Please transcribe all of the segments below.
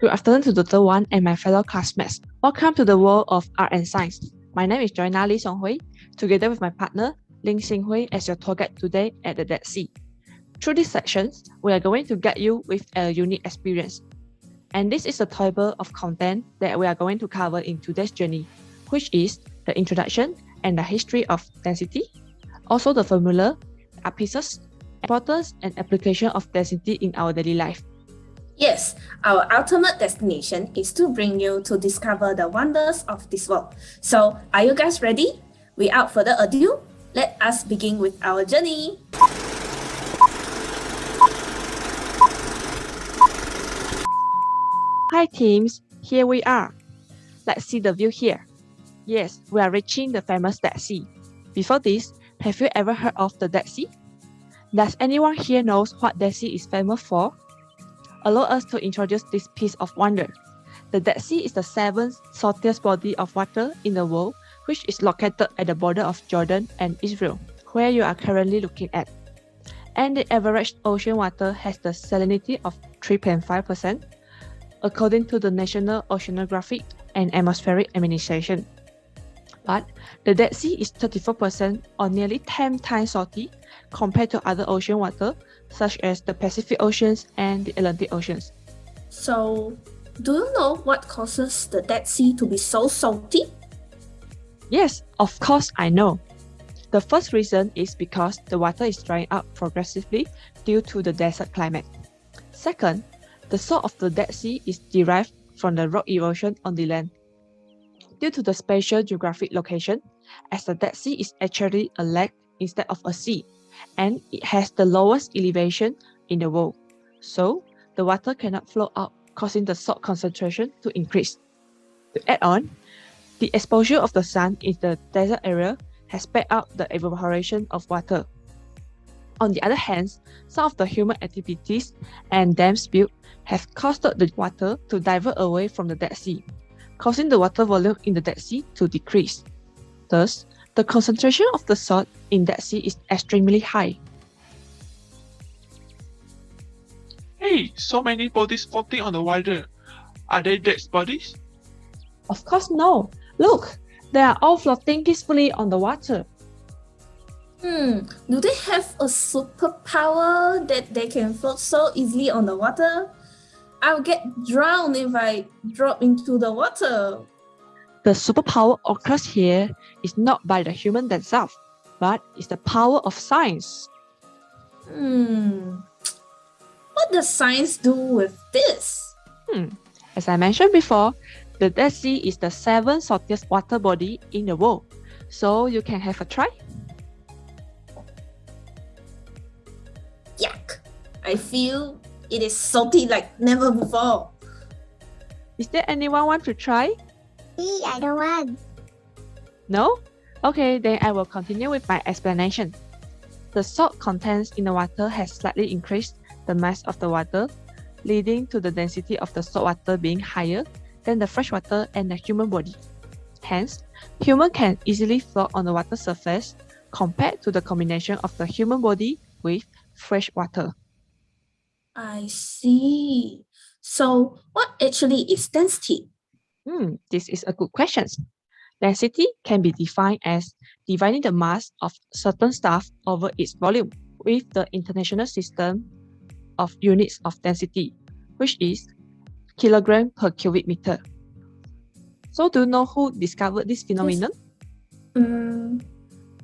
Good afternoon to Dr. Wan and my fellow classmates. Welcome to the world of art and science. My name is Joanna Lee Songhui, together with my partner Ling Xinghui as your tour guide today at the Dead Sea. Through these sections, we are going to guide you with a unique experience. And this is the table of content that we are going to cover in today's journey, which is the introduction and the history of density, also the formula, art pieces, importance and application of density in our daily life. Yes, our ultimate destination is to bring you to discover the wonders of this world. So, are you guys ready? Without further ado, let us begin with our journey. Hi teams, here we are. Let's see the view here. Yes, we are reaching the famous Dead Sea. Before this, have you ever heard of the Dead Sea? Does anyone here knows what Dead Sea is famous for? Allow us to introduce this piece of wonder. The Dead Sea is the seventh saltiest body of water in the world, which is located at the border of Jordan and Israel, where you are currently looking at. And the average ocean water has the salinity of 3.5%, according to the National Oceanographic and Atmospheric Administration. But the Dead Sea is 34% or nearly 10 times salty compared to other ocean water, such as the Pacific Oceans and the Atlantic Oceans. So, do you know what causes the Dead Sea to be so salty? Yes, of course I know. The first reason is because the water is drying up progressively due to the desert climate. Second, the salt of the Dead Sea is derived from the rock erosion on the land. Due to the spatial geographic location, as the Dead Sea is actually a lake instead of a sea, and it has the lowest elevation in the world. So, the water cannot flow out, causing the salt concentration to increase. To add on, the exposure of the sun in the desert area has sped up the evaporation of water. On the other hand, some of the human activities and dams built have caused the water to divert away from the Dead Sea, causing the water volume in the Dead Sea to decrease. Thus, the concentration of the salt in Dead Sea is extremely high. Hey, so many bodies floating on the water. Are they dead bodies? Of course no. Look, they are all floating peacefully on the water. Do they have a superpower that they can float so easily on the water? I'll get drowned if I drop into the water. The superpower occurs here is not by the human themselves, but is the power of science. What does science do with this? As I mentioned before, the Dead Sea is the seventh saltiest water body in the world. So you can have a try. Yuck! I feel it is salty like never before. Is there anyone want to try? I don't want. No? Okay, then I will continue with my explanation. The salt content in the water has slightly increased the mass of the water, leading to the density of the salt water being higher than the fresh water and the human body. Hence, human can easily float on the water surface compared to the combination of the human body with fresh water. I see. So, what actually is density? This is a good question. Density can be defined as dividing the mass of certain stuff over its volume with the international system of units of density, which is kilogram per cubic meter. So do you know who discovered this phenomenon?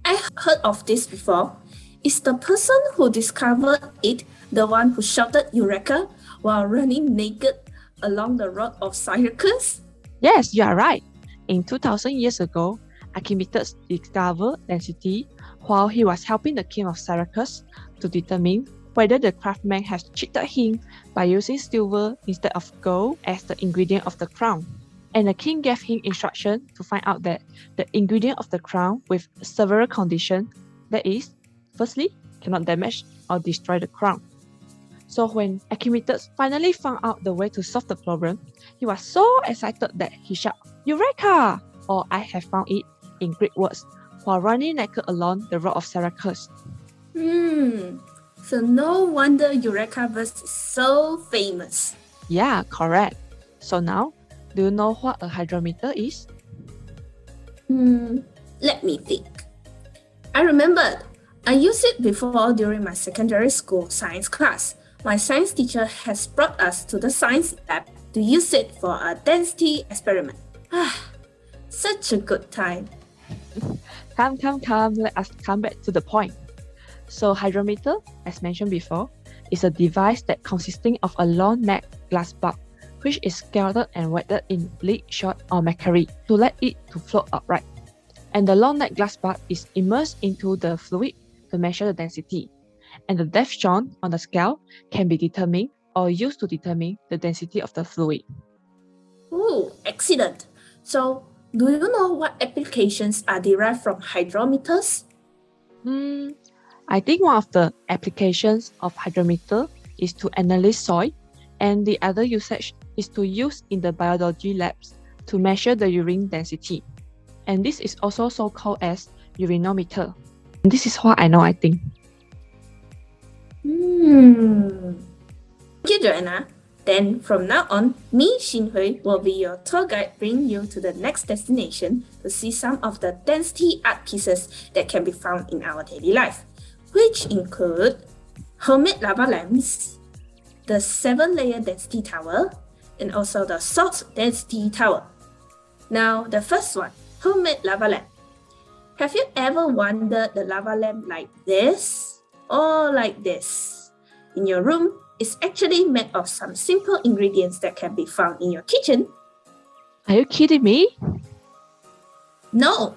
I heard of this before. Is the person who discovered it the one who shouted Eureka while running naked along the road of Syracuse? Yes, you are right. In 2000 years ago, Archimedes discovered density while he was helping the king of Syracuse to determine whether the craftsman has cheated him by using silver instead of gold as the ingredient of the crown. And the king gave him instruction to find out that the ingredient of the crown with several conditions, that is, firstly, cannot damage or destroy the crown. So when Archimedes finally found out the way to solve the problem, he was so excited that he shouted, Eureka! Or I have found it in Greek words, while running naked along the road of Syracuse. So no wonder Eureka verse is so famous. Yeah, correct. So now, do you know what a hydrometer is? Let me think. I remembered. I used it before during my secondary school science class. My science teacher has brought us to the science lab to use it for a density experiment. Such a good time. Come, let us come back to the point. So hydrometer, as mentioned before, is a device that consisting of a long neck glass bulb, which is scalded and wetted in bleach shot or mercury to let it to float upright. And the long neck glass bulb is immersed into the fluid to measure the density. And the depth shown on the scale can be determined or used to determine the density of the fluid. Ooh, excellent. So, do you know what applications are derived from hydrometers? I think one of the applications of hydrometer is to analyze soil, and the other usage is to use in the biology labs to measure the urine density. And this is also so called as urinometer. And this is what I know, I think. Thank you, Joanna. Then from now on, me, Xinhui, will be your tour guide, bringing you to the next destination to see some of the density art pieces that can be found in our daily life, which include homemade lava lamps, the 7-layer density tower, and also the salt density tower. Now, the first one, homemade lava lamp. Have you ever wondered the lava lamp like this or like this? In your room, it's actually made of some simple ingredients that can be found in your kitchen. Are you kidding me? No,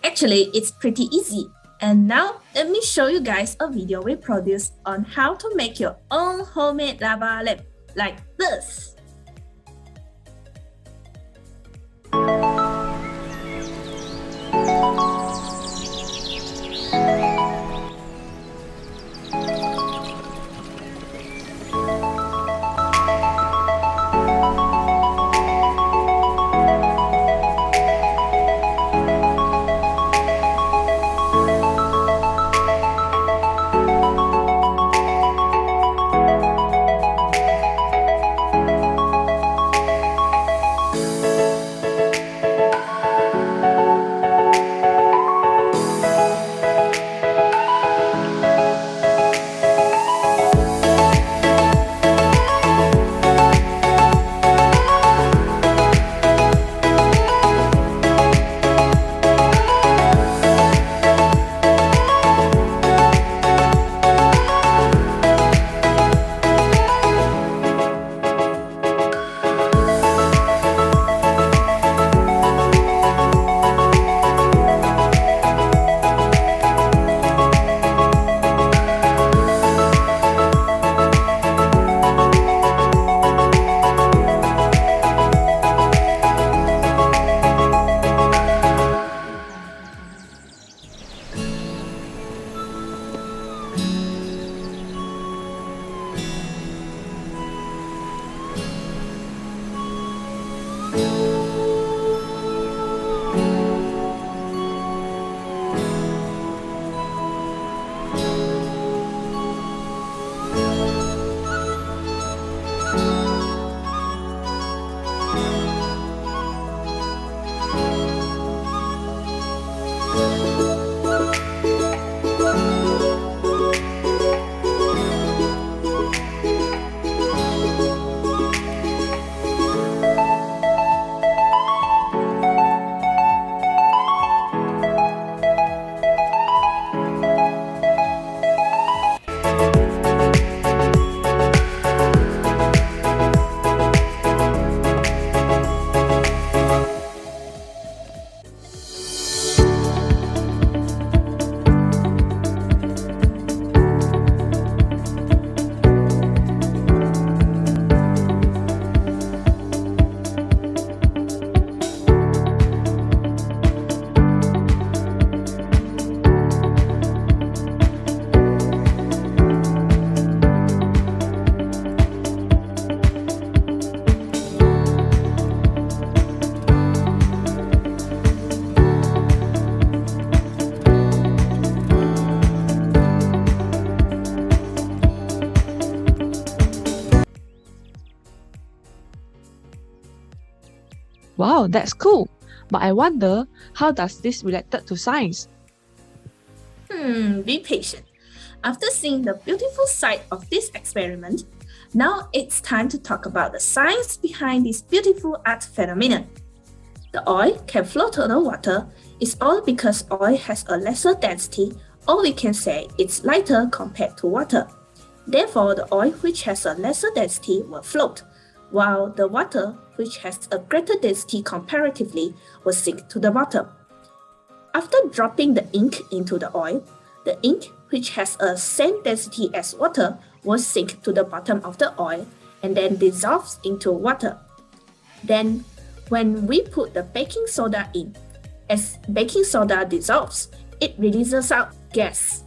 actually, it's pretty easy. And now, let me show you guys a video we produced on how to make your own homemade lava lamp like this. Wow, that's cool. But I wonder, how does this related to science? Be patient. After seeing the beautiful side of this experiment, now it's time to talk about the science behind this beautiful art phenomenon. The oil can float on the water is all because oil has a lesser density, or we can say it's lighter compared to water. Therefore, the oil which has a lesser density will float, while the water which has a greater density comparatively will sink to the bottom. After dropping the ink into the oil, the ink, which has a same density as water, will sink to the bottom of the oil and then dissolves into water. Then, when we put the baking soda in, as baking soda dissolves, it releases out gas.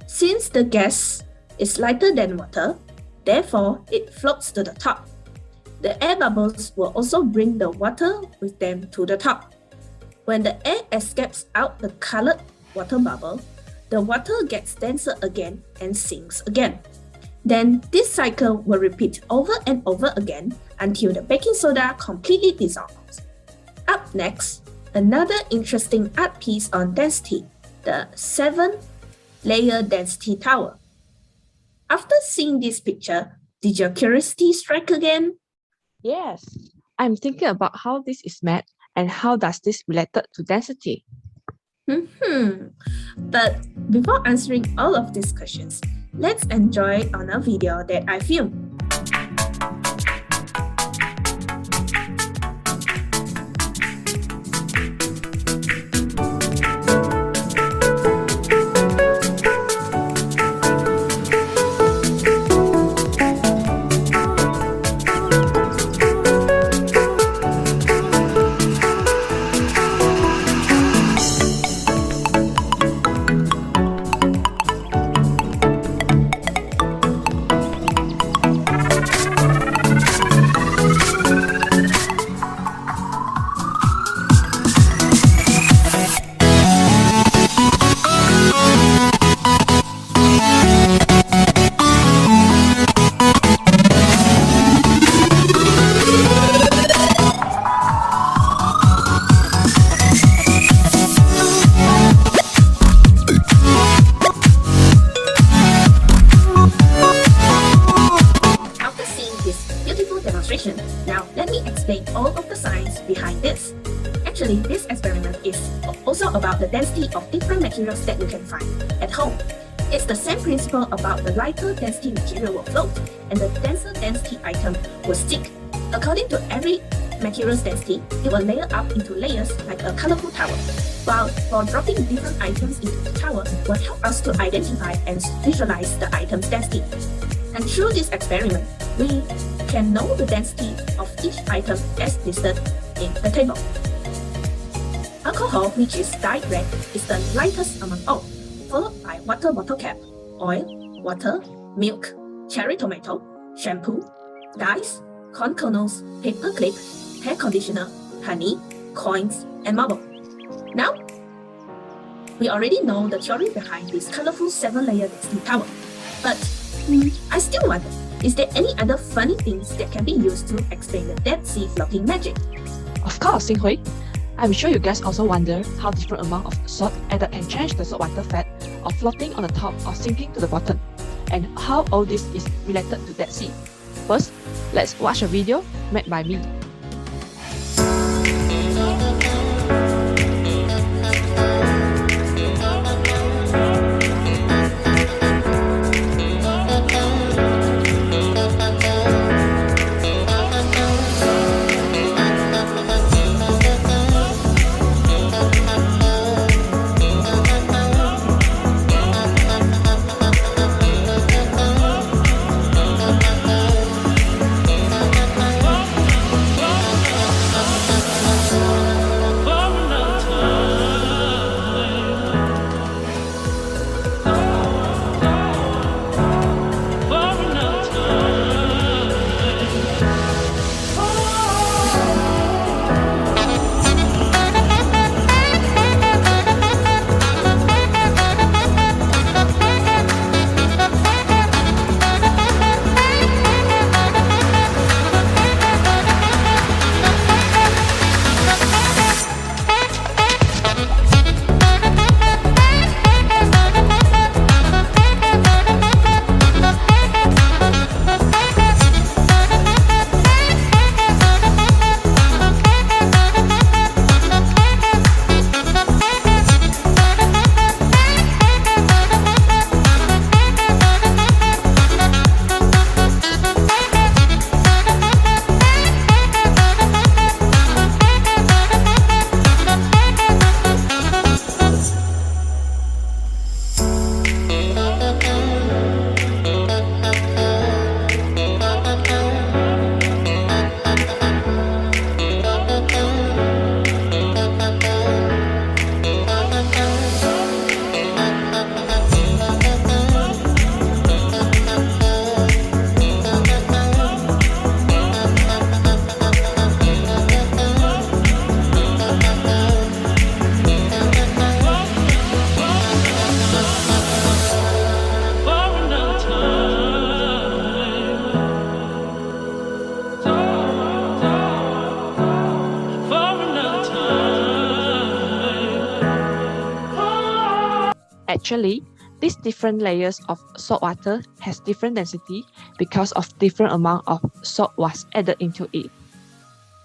Since the gas is lighter than water, therefore it floats to the top. The air bubbles will also bring the water with them to the top. When the air escapes out the colored water bubble, the water gets denser again and sinks again. Then this cycle will repeat over and over again until the baking soda completely dissolves. Up next, another interesting art piece on density, the 7-layer density tower. After seeing this picture, did your curiosity strike again? Yes, I'm thinking about how this is made and how does this related to density. But before answering all of these questions, let's enjoy on a video that I filmed. Now, let me explain all of the science behind this. Actually, this experiment is also about the density of different materials that you can find at home. It's the same principle about the lighter density material will float and the denser density item will stick. According to every material's density, it will layer up into layers like a colorful tower. While for dropping different items into the tower will help us to identify and visualize the item's density. And through this experiment, we can know the density of each item as listed in the table. Alcohol, which is dyed red, is the lightest among all, followed by water bottle cap, oil, water, milk, cherry tomato, shampoo, dyes, corn kernels, paper clip, hair conditioner, honey, coins, and marble. Now, we already know the theory behind this colorful 7-layer density tower. But I still wonder, is there any other funny things that can be used to explain the Dead Sea floating magic? Of course, Xinghui. I'm sure you guys also wonder how different amount of salt added can change the saltwater fat of floating on the top or sinking to the bottom, and how all this is related to Dead Sea. First, let's watch a video made by me. Actually, these different layers of salt water has different density because of different amount of salt was added into it.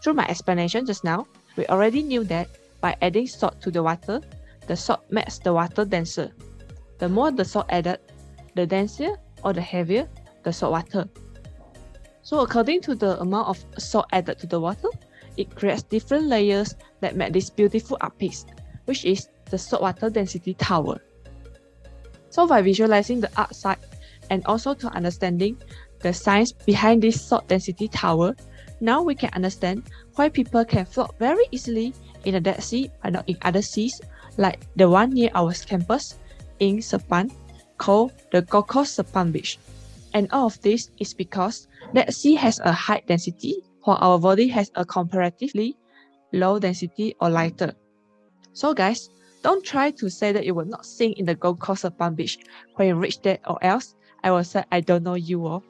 Through my explanation just now, we already knew that by adding salt to the water, the salt makes the water denser. The more the salt added, the denser or the heavier the salt water. So according to the amount of salt added to the water, it creates different layers that make this beautiful art piece, which is the saltwater density tower. So by visualizing the art site and also to understanding the science behind this salt density tower, now we can understand why people can float very easily in the Dead Sea but not in other seas, like the one near our campus in Sepang, called the Gold Coast Sepang Beach. And all of this is because Dead Sea has a high density while our body has a comparatively low density or lighter. So guys, don't try to say that you will not sing in the Gold Coast Sepang Beach when you reach there, or else I will say I don't know you all.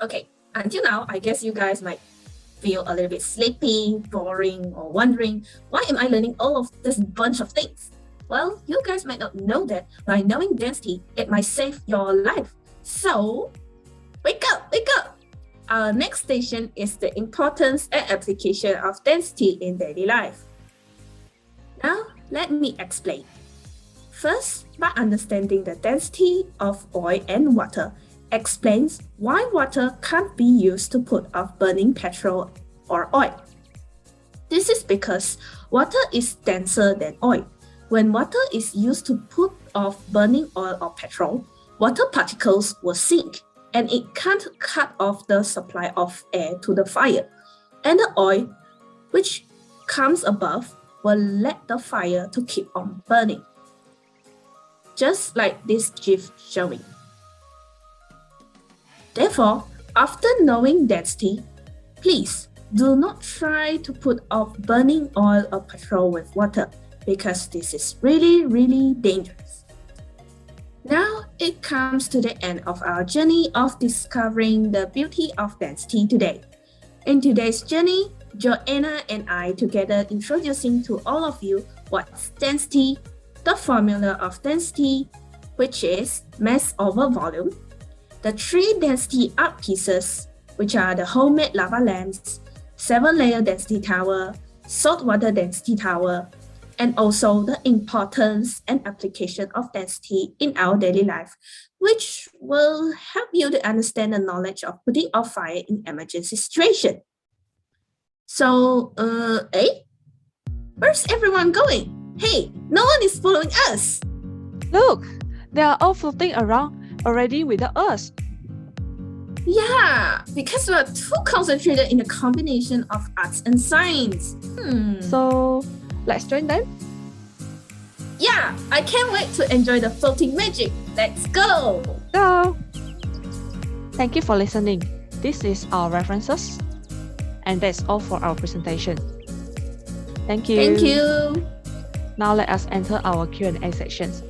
Okay, until now, I guess you guys might feel a little bit sleepy, boring, or wondering, why am I learning all of this bunch of things? Well, you guys might not know that by knowing density, it might save your life. So, wake up, wake up! Our next station is the importance and application of density in daily life. Now, let me explain. First, by understanding the density of oil and water, explains why water can't be used to put off burning petrol or oil. This is because water is denser than oil. When water is used to put off burning oil or petrol, water particles will sink and it can't cut off the supply of air to the fire. And the oil, which comes above, will let the fire to keep on burning. Just like this GIF showing. Therefore, after knowing density, please do not try to put off burning oil or petrol with water, because this is really dangerous. Now it comes to the end of our journey of discovering the beauty of density today. In today's journey, Joanna and I together introducing to all of you what's density, the formula of density, which is mass over volume, the 3 density art pieces, which are the homemade lava lamps, 7-layer density tower, saltwater density tower, and also the importance and application of density in our daily life, which will help you to understand the knowledge of putting out fire in emergency situation. So, where's everyone going? Hey, no one is following us! Look, they are all floating around already without us. Yeah, because we are too concentrated in the combination of arts and science. So, let's join them? Yeah, I can't wait to enjoy the floating magic. Let's go! Go! Thank you for listening. This is our references. And that's all for our presentation. Thank you. Thank you. Now let us enter our Q&A sections.